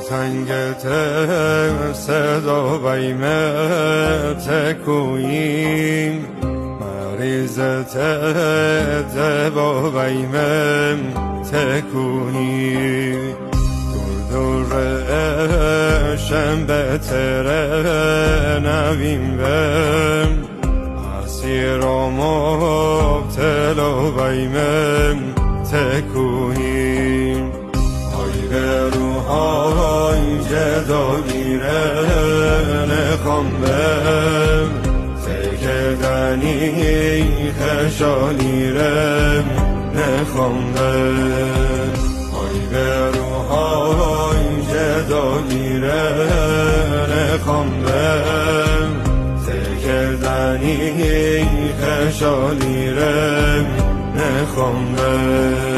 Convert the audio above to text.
تنگت صدا بیمت کویم مریضت دبا بیمم تکویی دور شنبه تره نویم بم اسیر و مبتلا بیمم تکویی های روحای جدا گیره نخوام بم تکدنی خشالیرم نخوام بم های روحای جدا گیره نخوام بم تکدنی خشالیرم نخوام بم